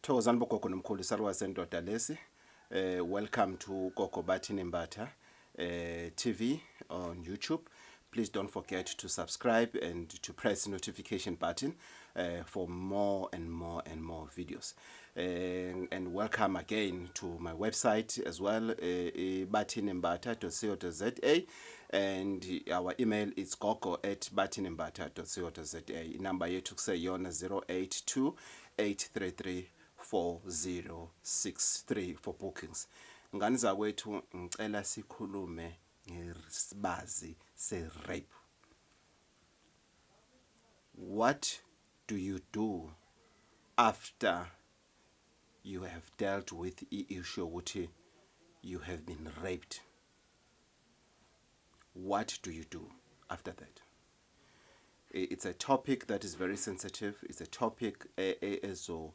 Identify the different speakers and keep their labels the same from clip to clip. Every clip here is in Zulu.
Speaker 1: Thokozani bogogo nomkhulu sarwa sendoda lesi. Welcome to Gogo Bathini Mbatha TV on YouTube. Please don't forget to subscribe and to press the notification button for more and more videos. And welcome again to my website as well, bathini-mbatha.co.za, and our email is gogo@bathini-mbatha.co.za. Number yethu kuseyona 082-833-4063 for bookings. Ngani zakwethu ngicela sikhulume ngesibazi se-rape. What do you do after you have dealt with the issue ukuthi you have been raped? What do you do after that? It's a topic that is very sensitive. It's a topic ezo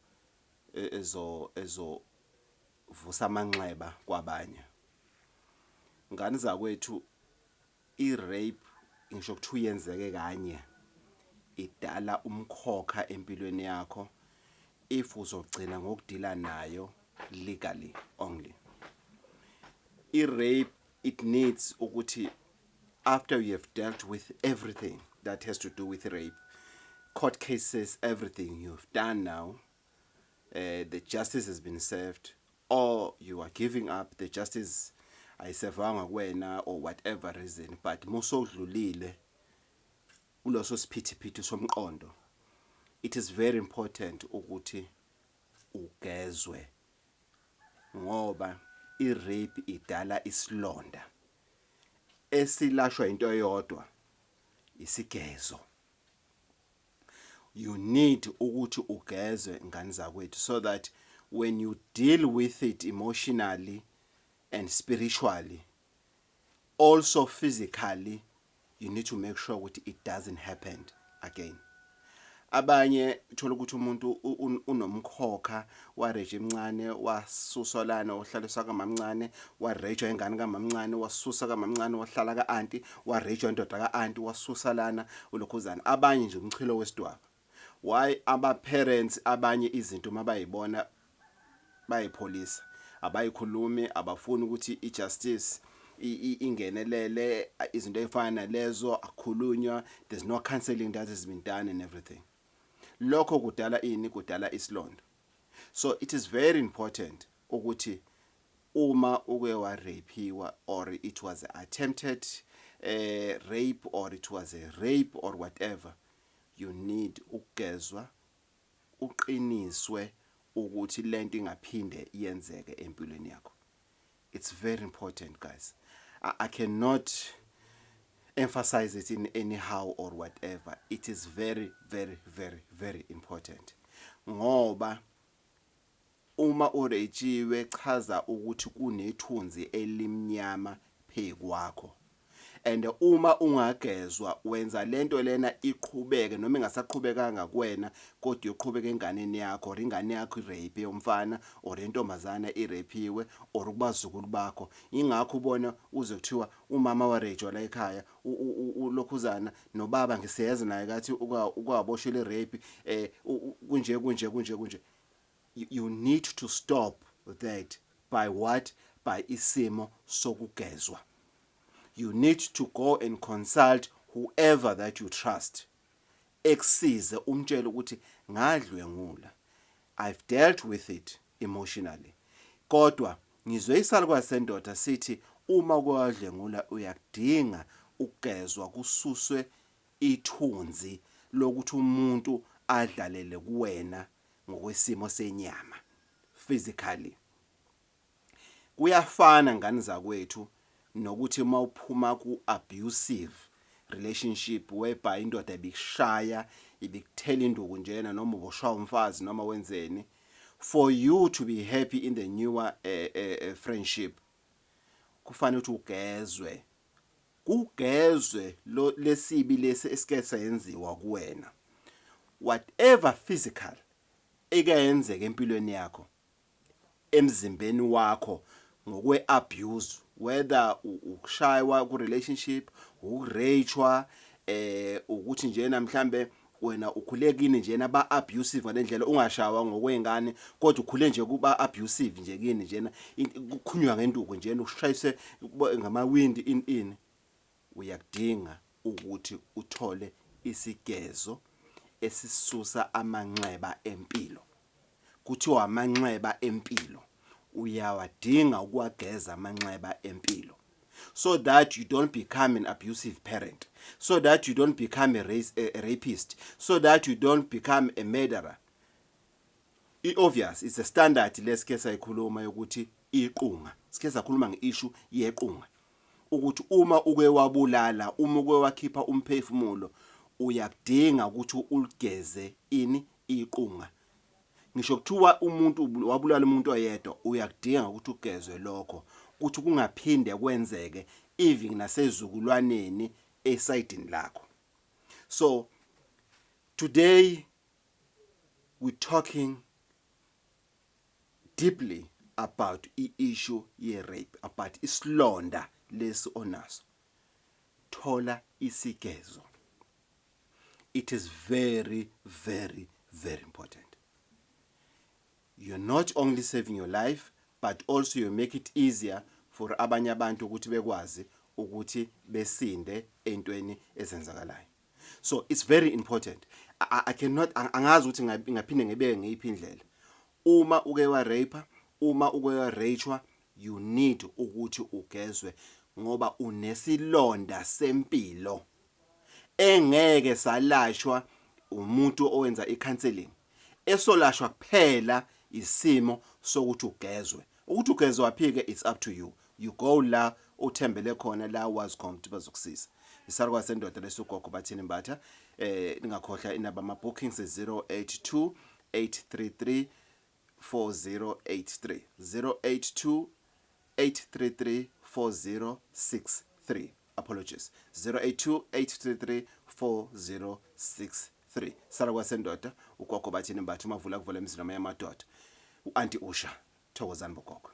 Speaker 1: vusamanxeba kwabanye. Ngani zakwethu i-rape ngisho ukuthi uyenzeke kanye idala umkhokha empilweni yakho if uzogcina ngokudila nayo legally only. I-rape, it needs ukuthi after you have dealt with everything that has to do with rape, court cases, everything you've done now, the justice has been served, or you are giving up, the justice ayisevanga kuwena or whatever reason, but musodlulile uloso siphithiphithi somqondo, it is very important ukuthi ugezwe ngoba i-rape idala isilonda esilashwa into eyodwa, isigezo. You need ukuthi ugezwe ngani zakwethu so that when you deal with it emotionally and spiritually, also physically, you need to make sure ukuthi it doesn't happen again. Abanye uthola ukuthi umuntu unomkhokha wareje emncane wasusolana ohlaliswa kamamncane wareje ingane kamamncane wasusa kamamncane wahlala ka-aunty wareje indoda ka-aunty wasusalana ulokhuzana. Abanye nje umchilo wesidwaba. Why aba parents abanye izinto mabayibona bayipolice abayikhulumi abafuni ukuthi i-justice ingenelele izinto ezifana lezo akhulunywa. There's no counseling that has been done and everything. Lokho kudala ini? Kudala isilonda. So it is very important ukuthi uma uke wa rapiwa or it was attempted rape or it was a rape or whatever, you need ukugezwa uqiniswe ukuthi lento ingaphinde yenzeke empilweni yakho. It's very important, guys. I cannot emphasize it in anyhow or whatever. It is very important. Ngoba uma urejiwe chaza ukuthi kunethunzi elimnyama phezu kwakho. And uma ungagezwa wenza lento lena iqhubeke noma ingasaqhubekanga kuwena kodwa uqhubeka enganeni yakho or ingane yakho irape yomfana or intombazana irapiwe or kubazukulu bakho. Ingakho ubona uzothiwa umama warejwa la ekhaya ulokhuzana nobaba ngisiyeza naye kathi ukwaboshela rape kunje. You need to stop that by what? By isimo sokugezwa. You need to go and consult whoever that you trust. Eksize umtshela ukuthi ngadlwengula. I've dealt with it emotionally. Kodwa ngizwe isalukwa sendoda sithi uma kwadlwengula uyakudinga ukugezwa kususwe ithunzi lokuthi umuntu adlalele kuwena ngokwesimo senyama physically. Kuyafana ngani zakwethu nokuthi mawuphuma ku abusive relationship whereby indoda ibikushaya ibikuthela induku njena noma uboshwa umfazi noma wenzeni, for you to be happy in the newer friendship kufanele ukuthi ugezwe lesibi lesi esike sayenziwa kuwena. Whatever physical ekayenzeka empilweni yakho emzimbeni wakho ngokwe abuse, whether ukushaywa ku relationship, ukurejwa ukuthi njena mhlambe wena ukhule kini njena ba abusive ngalendlela ungashawa ngokwengane kodwa ukhule nje kuba abusive nje kini njena ukukhunywa ngenduku njena ushayise ngamawindi in uyakudinga ukuthi uthole isigezo esisusa amanxeba empilo. Kuthiwa amanxeba empilo uyawadinga ukuwageza amanxeba empilo, so that you don't become an abusive parent, so that you don't become a rapist, so that you don't become a murderer. Obvious, it's a standard lesike sayikhuluma yokuthi iqunga. Sike sakhuluma ngeissue yequnga. Ukuthi uma uke wabulala, uma uke wakhipha umphefumulo, uyakudinga ukuthi uligeze iqunga. Ngisho kuthiwa umuntu wabulala umuntu oyedwa, uyakudinga ukuthi ugezwe lokho, ukuthi kungaphinde kwenzeke even nasezukulwaneni esayidini lakho. So today we're talking deeply about the issue ye rape, about isilonda lesi onaso. Thola isigezo. It is very, very, very important. You're not only saving your life, but also you make it easier for abanye abantu ukuthi bekwazi ukuthi besinde entweni ezenzakalayo. So it's very important. I cannot angazi ukuthi ngaphinde ngibeke ngeyiphi indlela. Uma uke wa rape, uma uke wa rachwa, you need ukuthi ugezwe ngoba unesilonda sempilo engeke salashwa umuntu owenza icounseling. Esolashwa kuphela isimo sokuthi ugezwe. Ukuthi ugezwe waphike, it's up to you. You go la uthembele khona la wazi khona ukuthi bazokusiza. Isarwa sendoda lesugogo Bathini Mbatha. Ningakhohlwa inaba ama bookings 082 833 4083 082 833 4063. Apologies. 082 833 4063. Sarwa sendoda ugogo Bathini Mbatha, umavula kuvula emzini yamadoda. U-Auntie Usha, thokozani bogogo.